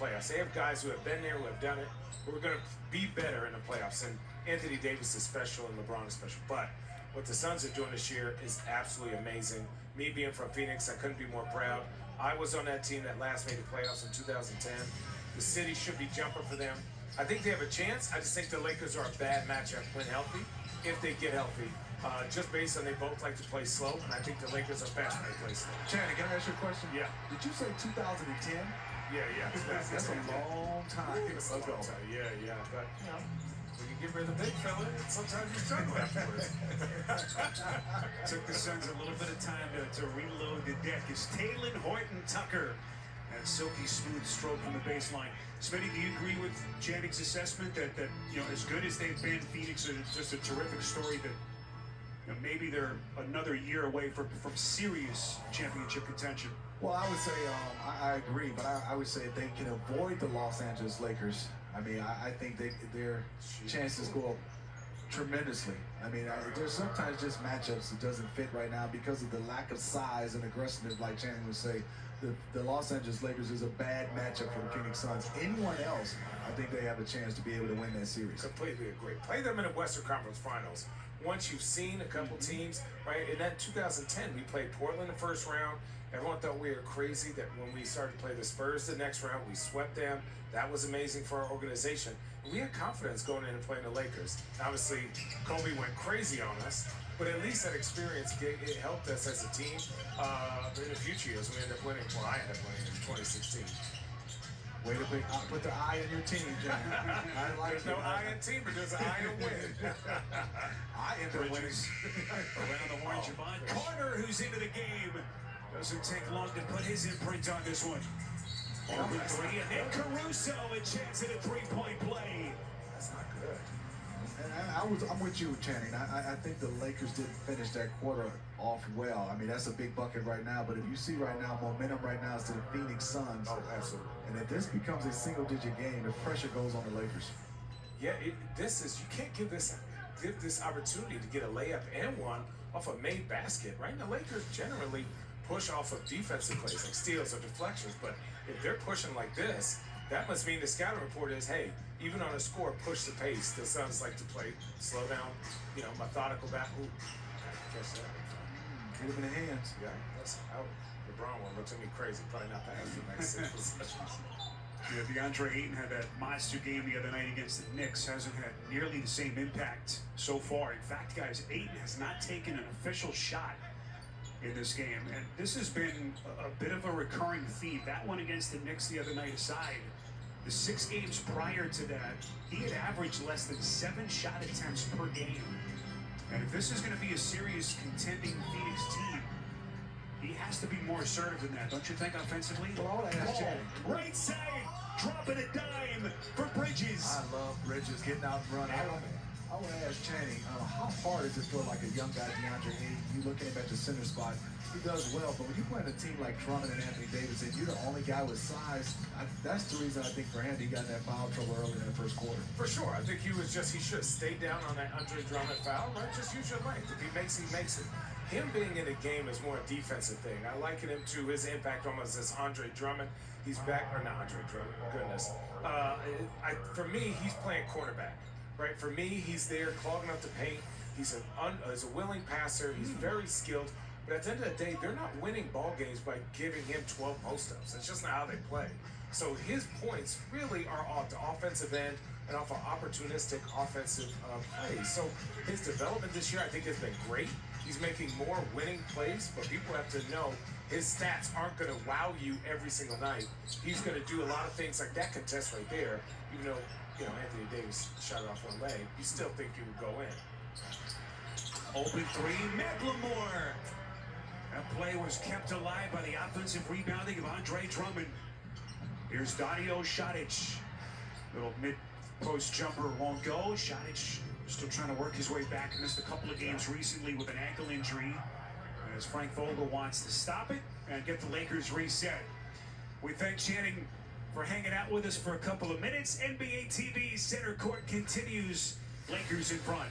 playoffs. They have guys who have been there, who have done it, who are going to be better in the playoffs. And Anthony Davis is special and LeBron is special. But what the Suns are doing this year is absolutely amazing. Me being from Phoenix, I couldn't be more proud. I was on that team that last made the playoffs in 2010. The city should be jumping for them. I think they have a chance. I just think the Lakers are a bad matchup when healthy, if they get healthy. Just based on they both like to play slow, and I think the Lakers are best when they play slow. Channing, can I ask you a question? Yeah. Did you say 2010? Yeah. That's a long time ago. Yeah. But, you know, when you get rid of the big fella, sometimes you struggle afterwards. Took the Suns a little bit of time to reload the deck. It's Talen Horton-Tucker. That silky smooth stroke from the baseline. Smitty, do you agree with Channing's assessment that you know, as good as they've been, Phoenix is just a terrific story that, you know, maybe they're another year away from serious championship contention? Well, I would say I agree, but I would say if they can avoid the Los Angeles Lakers, I mean, I think their chances go up tremendously. I mean, there's sometimes just matchups that doesn't fit right now because of the lack of size and aggressiveness, like Channing would say. The Los Angeles Lakers is a bad matchup for the Phoenix Suns. Anyone else, I think they have a chance to be able to win that series. Completely agree. Play them in the Western Conference Finals. Once you've seen a couple teams, right? In that 2010, we played Portland the first round. Everyone thought we were crazy that when we started to play the Spurs the next round, we swept them. That was amazing for our organization. And we had confidence going in and playing the Lakers. Obviously, Kobe went crazy on us, but at least that experience it helped us as a team. In the future years, we ended up winning. Well, I ended up winning in 2016. Way to put the I in your team, John. There's no I in team, but there's an I in win. I end up winning. Around the horn, Javon Carter, who's into the game. Doesn't take long to put his imprint on this one. Open three, and then Caruso, a chance at a three-point play. That's not good. And I'm with you, Channing. I think the Lakers didn't finish that quarter off well. I mean, that's a big bucket right now. But if you see right now, momentum right now is to the Phoenix Suns. Oh, absolutely. And if this becomes a single-digit game, the pressure goes on the Lakers. Yeah, you can't give this opportunity to get a layup and one off a made basket, right? And the Lakers generally push off of defensive plays like steals or deflections, but if they're pushing like this, that must mean the scouting report is, hey, even on a score, push the pace. The Suns like to play slow down, you know, methodical back. Ooh, catch that. Hit him in the hands. Yeah, that's out. LeBron one looks at me crazy. Probably not pass the next 6 possessions. Yeah, DeAndre Ayton had that monster game the other night against the Knicks. Hasn't had nearly the same impact so far. In fact, guys, Ayton has not taken an official shot in this game, and this has been a bit of a recurring theme. That one against the Knicks the other night aside, the 6 games prior to that, he had averaged less than 7 shot attempts per game. And if this is going to be a serious contending Phoenix team, he has to be more assertive than that, don't you think, offensively? Well, I want to ask Channing. Right side, dropping a dime for Bridges. I love Bridges getting out and running. I want to ask Channing, how hard does it feel like a young guy, DeAndre Ayton? You look at him at the center spot, he does well, but when you play in a team like Drummond and Anthony Davis, and you're the only guy with size, that's the reason I think for him he got in that foul trouble early in the first quarter. For sure. I think he should have stayed down on that Andre Drummond foul, right? Just use your length. If he makes it. Him being in the game is more a defensive thing. I liken him to his impact almost as Andre Drummond. He's back, or not Andre Drummond, goodness. For me, he's playing cornerback. Right, for me, he's there clogging up the paint. He's a willing passer. He's very skilled. But at the end of the day, they're not winning ball games by giving him 12 post-ups. That's just not how they play. So his points really are off the offensive end and off of opportunistic offensive plays. So his development this year, I think, has been great. He's making more winning plays, but people have to know his stats aren't going to wow you every single night. He's going to do a lot of things like that contest right there, even though, you know, Anthony Davis shot it off one leg. You still think you would go in. Open three, McLemore. That play was kept alive by the offensive rebounding of Andre Drummond. Here's Dario Saric. Little mid-post jumper won't go. Saric still trying to work his way back. Missed a couple of games recently with an ankle injury, as Frank Vogel wants to stop it and get the Lakers reset. We thank Channing for hanging out with us for a couple of minutes. NBA TV Center Court continues. Lakers in front.